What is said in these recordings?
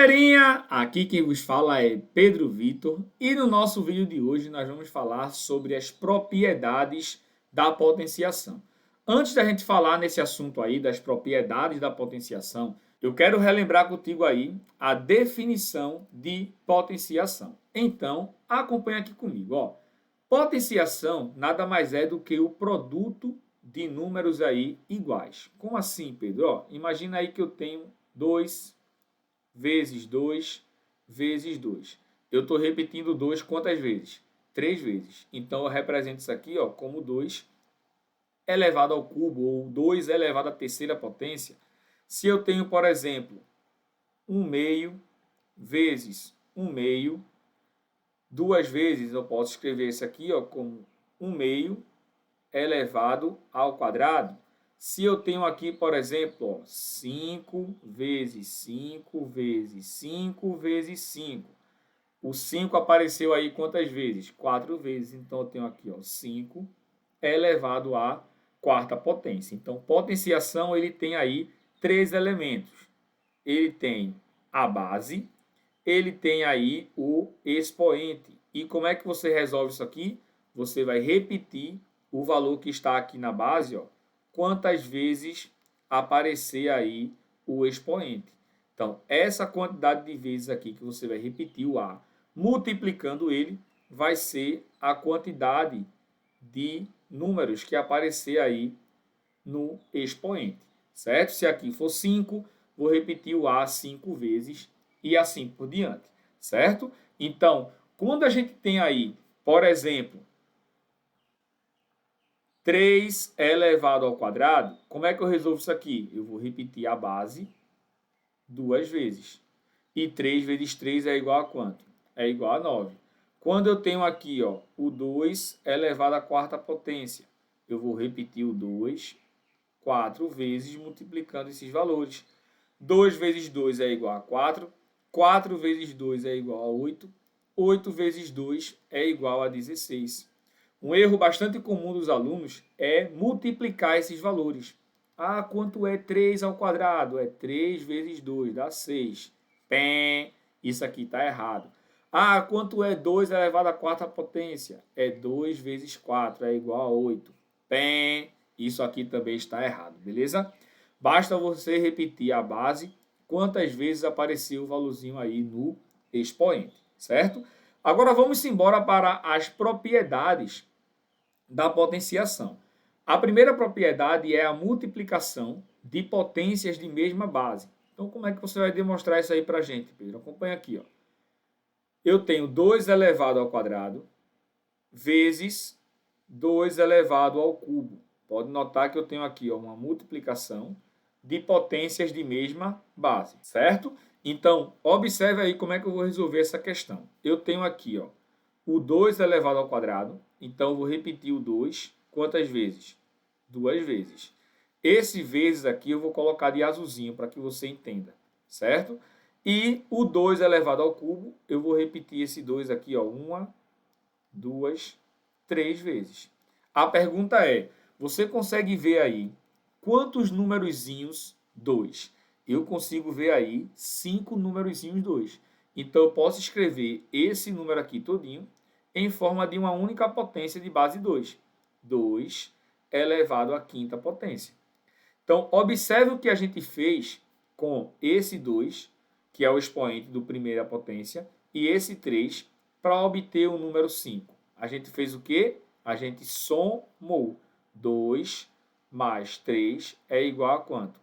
Galerinha, aqui quem vos fala é Pedro Vitor e no nosso vídeo de hoje nós vamos falar sobre as propriedades da potenciação. Antes da gente falar nesse assunto aí das propriedades da potenciação, eu quero relembrar contigo aí a definição de potenciação. Então, acompanha aqui comigo, ó. Potenciação nada mais é do que o produto de números aí iguais. Como assim, Pedro? Ó, imagina aí que eu tenho 2 vezes 2 vezes 2. Eu estou repetindo 2 quantas vezes? 3 vezes. Então, eu represento isso aqui ó, como 2 elevado ao cubo, ou 2 elevado à terceira potência. Se eu tenho, por exemplo, 1 meio vezes 1 meio, duas vezes eu posso escrever isso aqui ó, como 1 meio elevado ao quadrado. Se eu tenho aqui, por exemplo, ó, 5 vezes 5 vezes 5 vezes 5. O 5 apareceu aí quantas vezes? 4 vezes. Então, eu tenho aqui ó, 5 elevado à quarta potência. Então, potenciação ele tem aí 3 elementos. Ele tem a base, ele tem aí o expoente. E como é que você resolve isso aqui? Você vai repetir o valor que está aqui na base, ó, quantas vezes aparecer aí o expoente. Então, essa quantidade de vezes aqui que você vai repetir o A, multiplicando ele, vai ser a quantidade de números que aparecer aí no expoente, certo? Se aqui for 5, vou repetir o A 5 vezes e assim por diante, certo? Então, quando a gente tem aí, por exemplo, 3 elevado ao quadrado, como é que eu resolvo isso aqui? Eu vou repetir a base duas vezes. E 3 vezes 3 é igual a quanto? É igual a 9. Quando eu tenho aqui ó, o 2 elevado à quarta potência, eu vou repetir o 2 4 vezes multiplicando esses valores. 2 vezes 2 é igual a 4. 4 vezes 2 é igual a 8. 8 vezes 2 é igual a 16. Um erro bastante comum dos alunos é multiplicar esses valores. Ah, quanto é 3 ao quadrado? É 3 vezes 2, dá 6. Pém, isso aqui está errado. Ah, quanto é 2 elevado à quarta potência? É 2 vezes 4, é igual a 8. Pém, isso aqui também está errado, beleza? Basta você repetir a base quantas vezes apareceu o valorzinho aí no expoente, certo? Agora vamos embora para as propriedades da potenciação. A primeira propriedade é a multiplicação de potências de mesma base. Então, como é que você vai demonstrar isso aí para a gente, Pedro? Acompanha aqui. Ó. Eu tenho 2 elevado ao quadrado vezes 2 elevado ao cubo. Pode notar que eu tenho aqui ó, uma multiplicação de potências de mesma base, certo? Então, observe aí como é que eu vou resolver essa questão. Eu tenho aqui ó, o 2 elevado ao quadrado, então eu vou repetir o 2 quantas vezes? Duas vezes. Esse vezes aqui eu vou colocar de azulzinho para que você entenda, certo? E o 2 elevado ao cubo, eu vou repetir esse 2 aqui, ó, 1, 2, 3 vezes. A pergunta é, você consegue ver aí quantos numerozinhos 2? Eu consigo ver aí 5 numerozinhos 2. Então, eu posso escrever esse número aqui todinho em forma de uma única potência de base 2. 2 elevado à quinta potência. Então, observe o que a gente fez com esse 2, que é o expoente do primeira potência, e esse 3, para obter o número 5. A gente fez o quê? A gente somou. 2 mais 3 é igual a quanto?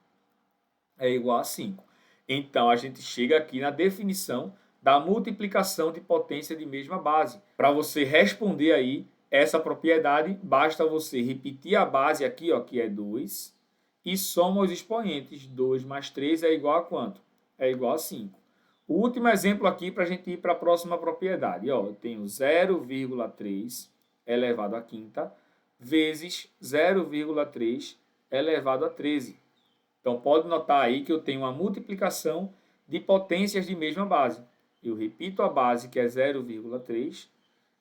É igual a 5. Então, a gente chega aqui na definição da multiplicação de potência de mesma base. Para você responder aí essa propriedade, basta você repetir a base aqui, ó, que é 2, e soma os expoentes. 2 mais 3 é igual a quanto? É igual a 5. O último exemplo aqui para a gente ir para a próxima propriedade. Ó, eu tenho 0,3 elevado à quinta vezes 0,3 elevado a 13. Então, pode notar aí que eu tenho uma multiplicação de potências de mesma base. Eu repito a base, que é 0,3,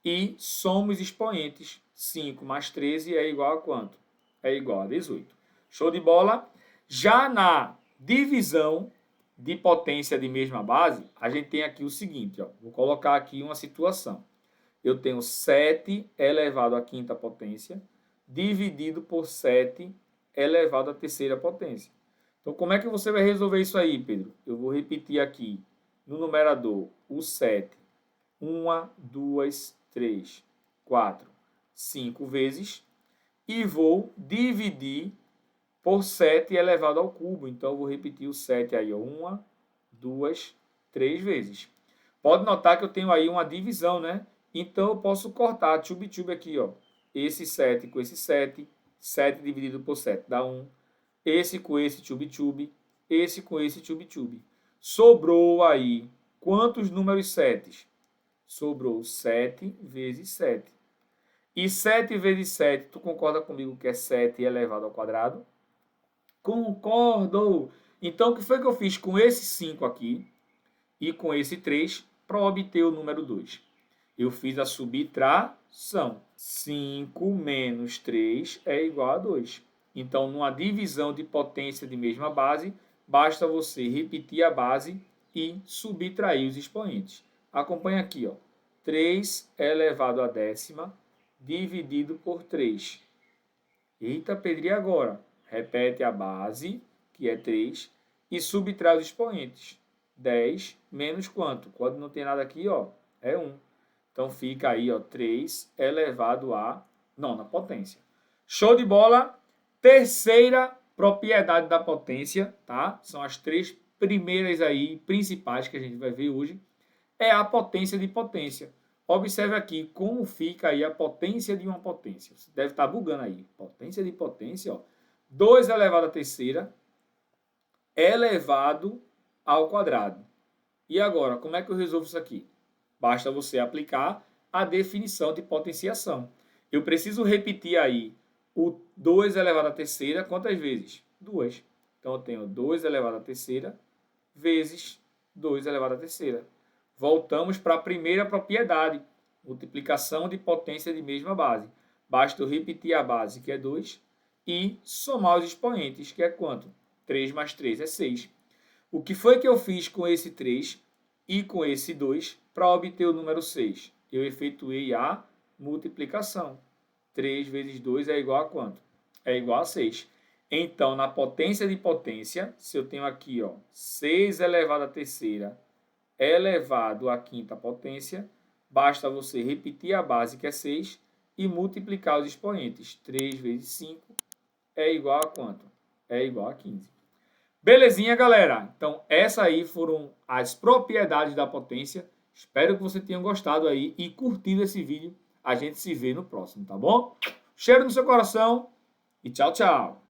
e somo os expoentes. 5 mais 13 é igual a quanto? É igual a 18. Show de bola? Já na divisão, de potência de mesma base, a gente tem aqui o seguinte, ó, vou colocar aqui uma situação. Eu tenho 7 elevado à quinta potência, dividido por 7 elevado à terceira potência. Então, como é que você vai resolver isso aí, Pedro? Eu vou repetir aqui no numerador o 7. 1, 2, 3, 4, 5 vezes. E vou dividir por 7 elevado ao cubo. Então, eu vou repetir o 7 aí, ó. 1, 2, 3 vezes. Pode notar que eu tenho aí uma divisão, né? Então, eu posso cortar tube aqui, ó. Esse 7 com esse 7. 7 dividido por 7 dá 1. Esse com esse tube. Esse com esse tube. Sobrou aí quantos números 7? Sobrou 7 vezes 7. E 7 vezes 7, tu concorda comigo que é 7 elevado ao quadrado? Concordo! Então, o que foi que eu fiz com esse 5 aqui e com esse 3 para obter o número 2? Eu fiz a subtração. 5 menos 3 é igual a 2. Então, numa divisão de potência de mesma base, basta você repetir a base e subtrair os expoentes. Acompanha aqui, ó. 3 elevado à décima dividido por 3. Eita, Pedro, e agora? Repete a base, que é 3, e subtrai os expoentes. 10 menos quanto? Quando não tem nada aqui, ó, é 1. Então, fica aí, ó, 3 elevado à nona potência. Show de bola! Terceira propriedade da potência, tá? São as 3 primeiras aí, principais que a gente vai ver hoje. É a potência de potência. Observe aqui como fica aí a potência de uma potência. Você deve estar bugando aí. Potência de potência, ó. 2 elevado à terceira elevado ao quadrado. E agora, como é que eu resolvo isso aqui? Basta você aplicar a definição de potenciação. Eu preciso repetir aí o 2 elevado à terceira quantas vezes? 2. Então, eu tenho 2 elevado à terceira vezes 2 elevado à terceira. Voltamos para a primeira propriedade, multiplicação de potência de mesma base. Basta eu repetir a base, que é 2, e somar os expoentes, que é quanto? 3 mais 3 é 6. O que foi que eu fiz com esse 3 e com esse 2 para obter o número 6? Eu efetuei a multiplicação. 3 vezes 2 é igual a quanto? É igual a 6. Então, na potência de potência, se eu tenho aqui, ó, 6 elevado à terceira elevado à quinta potência, basta você repetir a base, que é 6, e multiplicar os expoentes. 3 vezes 5 é igual a quanto? É igual a 15. Belezinha, galera? Então, essas aí foram as propriedades da potência. Espero que você tenha gostado aí e curtido esse vídeo. A gente se vê no próximo, tá bom? Cheiro no seu coração e tchau, tchau!